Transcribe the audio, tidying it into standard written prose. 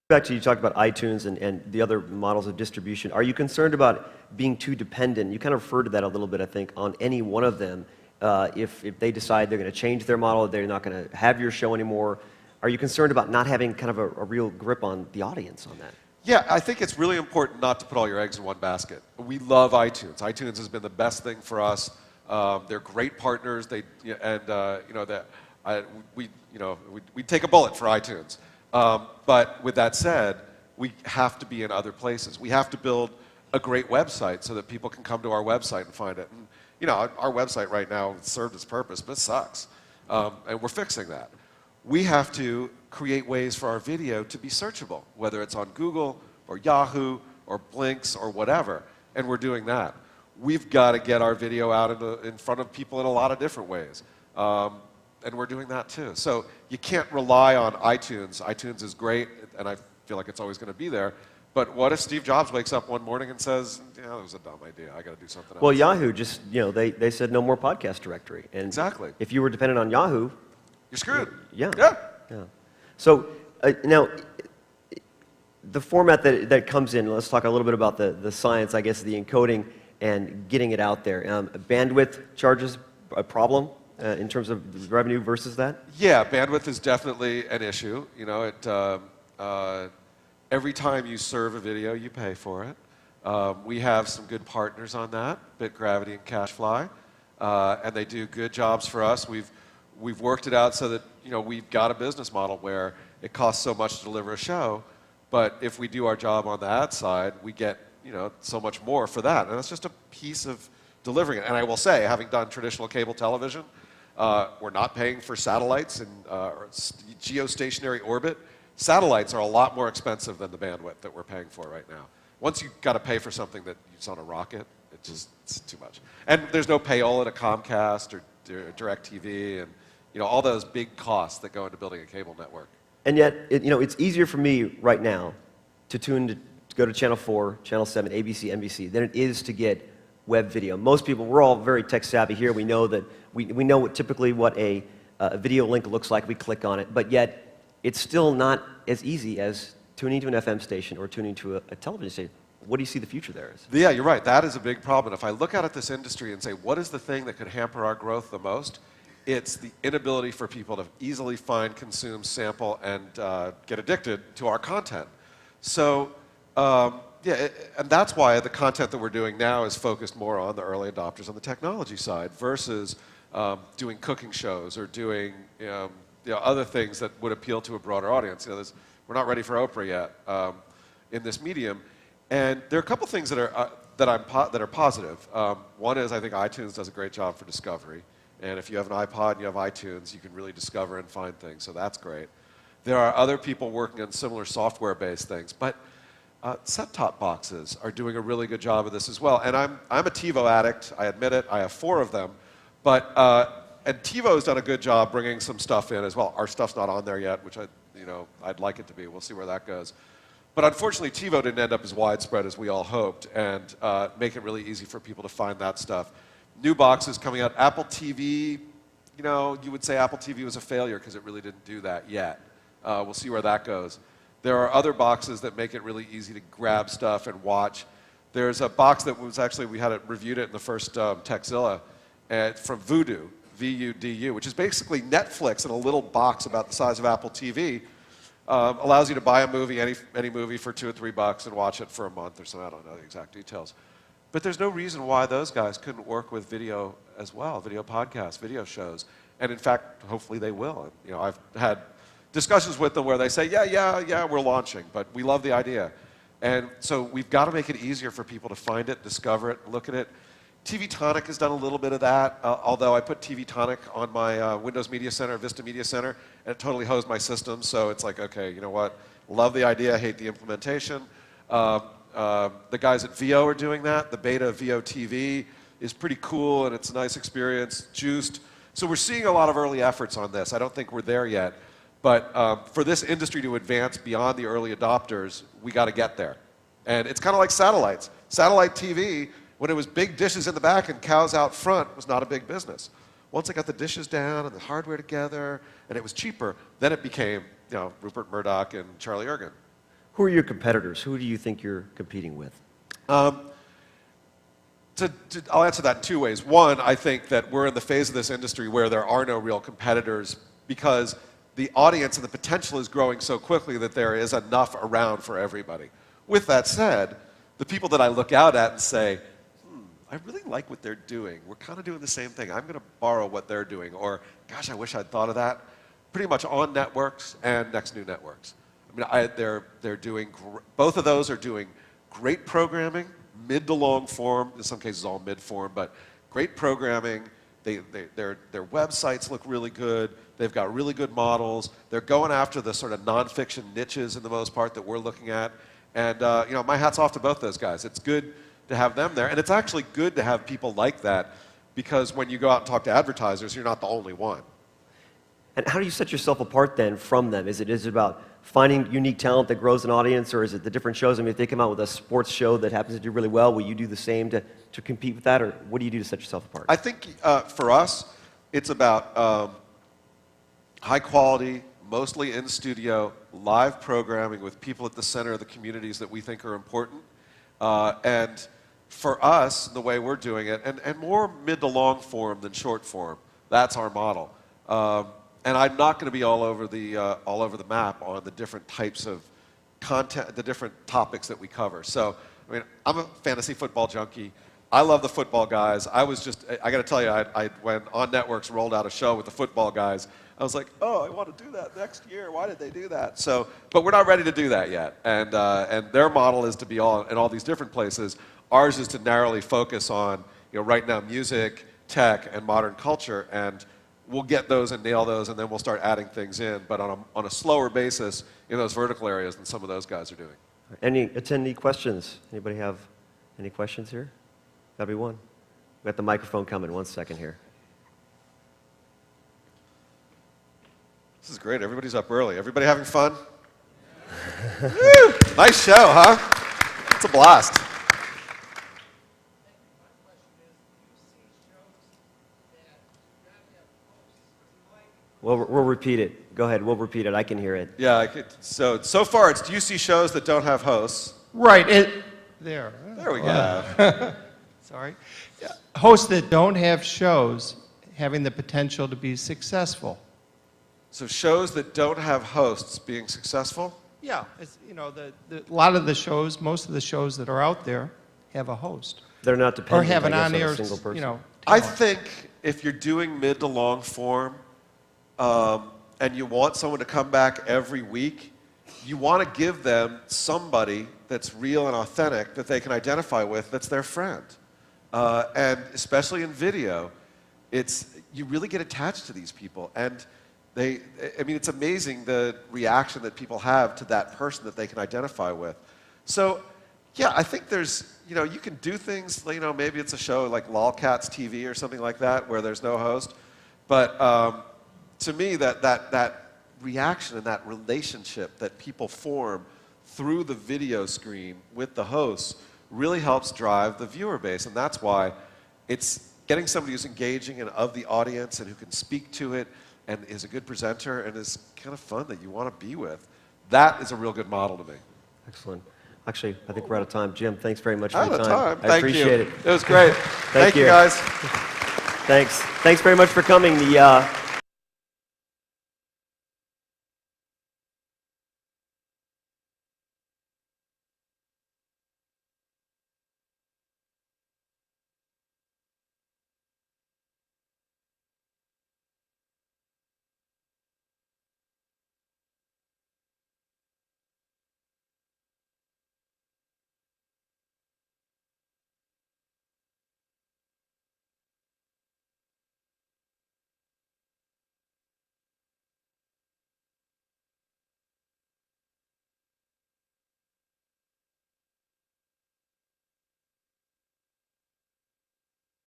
Back to you talked about iTunes and the other models of distribution. Are you concerned about being too dependent? You kind of referred to that a little bit, I think, on any one of them. If they decide they're going to change their model, they're not going to have your show anymore. Are you concerned about not having kind of a real grip on the audience on that? Yeah, I think it's really important not to put all your eggs in one basket. We love iTunes. iTunes has been the best thing for us. They're great partners. We'd take a bullet for iTunes. But with that said, we have to be in other places. We have to build a great website so that people can come to our website and find it. And, our website right now served its purpose, but it sucks. And we're fixing that. We have to create ways for our video to be searchable, whether it's on Google or Yahoo or Blinks or whatever, and we're doing that. We've got to get our video out in front of people in a lot of different ways, and we're doing that too. So you can't rely on iTunes. iTunes is great, and I feel like it's always going to be there, but what if Steve Jobs wakes up one morning and says, that was a dumb idea, I got to do something else? Well, Yahoo just, they said no more podcast directory. And exactly. If you were dependent on Yahoo, you're screwed. Yeah. Yeah. So now, the format that comes in, let's talk a little bit about the science, I guess, the encoding and getting it out there. Bandwidth charges a problem in terms of revenue versus that? Yeah, bandwidth is definitely an issue. Every time you serve a video, you pay for it. We have some good partners on that, BitGravity and CashFly, and they do good jobs for us. We've worked it out so that we've got a business model where it costs so much to deliver a show, but if we do our job on the ad side, we get so much more for that, and that's just a piece of delivering it. And I will say, having done traditional cable television, we're not paying for satellites in geostationary orbit. Satellites are a lot more expensive than the bandwidth that we're paying for right now. Once you've got to pay for something that's on a rocket, it's too much. And there's no payola to Comcast or DirecTV and all those big costs that go into building a cable network. And yet, it's easier for me right now to go to Channel 4, Channel 7, ABC, NBC than it is to get web video. Most people, we're all very tech savvy here. We know that we know typically what a video link looks like. We click on it, but yet it's still not as easy as tuning to an FM station or tuning to a television station. What do you see the future there is? Yeah, you're right. That is a big problem. If I look out at this industry and say, what is the thing that could hamper our growth the most? It's the inability for people to easily find, consume, sample, and get addicted to our content. So, and that's why the content that we're doing now is focused more on the early adopters on the technology side versus doing cooking shows or doing other things that would appeal to a broader audience. We're not ready for Oprah yet in this medium. And there are a couple things that are positive. One is I think iTunes does a great job for discovery. And if you have an iPod and you have iTunes, you can really discover and find things, so that's great. There are other people working on similar software-based things, but set-top boxes are doing a really good job of this as well. And I'm a TiVo addict, I admit it, I have 4 of them, but and TiVo's done a good job bringing some stuff in as well. Our stuff's not on there yet, which I'd like it to be. We'll see where that goes. But unfortunately, TiVo didn't end up as widespread as we all hoped, and make it really easy for people to find that stuff. New boxes coming out. Apple TV, you would say Apple TV was a failure because it really didn't do that yet. We'll see where that goes. There are other boxes that make it really easy to grab stuff and watch. There's a box that was actually, we had it reviewed it in the first Techzilla, from Vudu, V-U-D-U, which is basically Netflix in a little box about the size of Apple TV. Allows you to buy a movie, any movie, for $2 or $3 and watch it for a month or something. I don't know the exact details. But there's no reason why those guys couldn't work with video as well, video podcasts, video shows. And in fact, hopefully they will. I've had discussions with them where they say, yeah, we're launching, but we love the idea. And so we've got to make it easier for people to find it, discover it, look at it. TV Tonic has done a little bit of that, although I put TV Tonic on my Windows Media Center, Vista Media Center, and it totally hosed my system, so it's like, okay, you know what, love the idea, hate the implementation. The guys at VO are doing that. The beta of VO TV is pretty cool, and it's a nice experience, juiced. So we're seeing a lot of early efforts on this. I don't think we're there yet, but for this industry to advance beyond the early adopters, we got to get there. And it's kind of like satellites. Satellite TV, when it was big dishes in the back and cows out front, was not a big business. Once I got the dishes down and the hardware together, and it was cheaper, then it became, Rupert Murdoch and Charlie Ergen. Who are your competitors? Who do you think you're competing with? I'll answer that in two ways. One, I think that we're in the phase of this industry where there are no real competitors because the audience and the potential is growing so quickly that there is enough around for everybody. With that said, the people that I look out at and say, I really like what they're doing. We're kind of doing the same thing. I'm going to borrow what they're doing. Or, gosh, I wish I'd thought of that. Pretty much on networks and next new networks. I mean, they're doing, both of those are doing great programming, mid to long form, in some cases all mid form, but great programming. Their websites look really good. They've got really good models. They're going after the sort of nonfiction niches in the most part that we're looking at. And you know, my hat's off to both those guys. It's good to have them there. And it's actually good to have people like that because when you go out and talk to advertisers, you're not the only one. And how do you set yourself apart then from them? Is it about finding unique talent that grows an audience, or is it the different shows? I mean, if they come out with a sports show that happens to do really well, will you do the same to compete with that, or what do you do to set yourself apart? I think for us, it's about high quality, mostly in studio, live programming with people at the center of the communities that we think are important. And for us, the way we're doing it, and more mid to long form than short form, that's our model. And I'm not going to be all over the map on the different types of content, the different topics that we cover. So, I mean, I'm a fantasy football junkie. I love the football guys. I got to tell you, when On Networks rolled out a show with the football guys, I was like, oh, I want to do that next year. Why did they do that? So, but we're not ready to do that yet. And their model is to be in all these different places. Ours is to narrowly focus on, you know, right now music, tech, and modern culture. And we'll get those and nail those, and then we'll start adding things in, but on a slower basis in those vertical areas than some of those guys are doing. Any attendee questions? Anybody have any questions here? That'll be one. We got the microphone coming. 1 second here. This is great. Everybody's up early. Everybody having fun? Woo! Nice show, huh? It's a blast. We'll repeat it. Go ahead. We'll repeat it. I can hear it. Yeah. So far, do you see shows that don't have hosts? Right. There. There we go. Sorry. Hosts that don't have shows having the potential to be successful. So shows that don't have hosts being successful? Yeah. It's, you know, a lot of the shows, most of the shows that are out there have a host. They're not dependent, Or have an I guess, on on-air, a single person. you know, I talent. think if you're doing mid to long form, and you want someone to come back every week, you want to give them somebody that's real and authentic that they can identify with, that's their friend. And especially in video, you really get attached to these people. And I mean, it's amazing the reaction that people have to that person that they can identify with. So, yeah, I think you know, you can do things, you know, maybe it's a show like Lolcats TV or something like that where there's no host. But to me, that reaction and that relationship that people form through the video screen with the hosts really helps drive the viewer base. And that's why it's getting somebody who's engaging and of the audience and who can speak to it and is a good presenter and is kind of fun that you want to be with. That is a real good model to me. Excellent. Actually, I think we're out of time. Jim, thanks very much for Out your of time. time. I appreciate it. It was great. Thank you, guys. Thanks. Thanks very much for coming.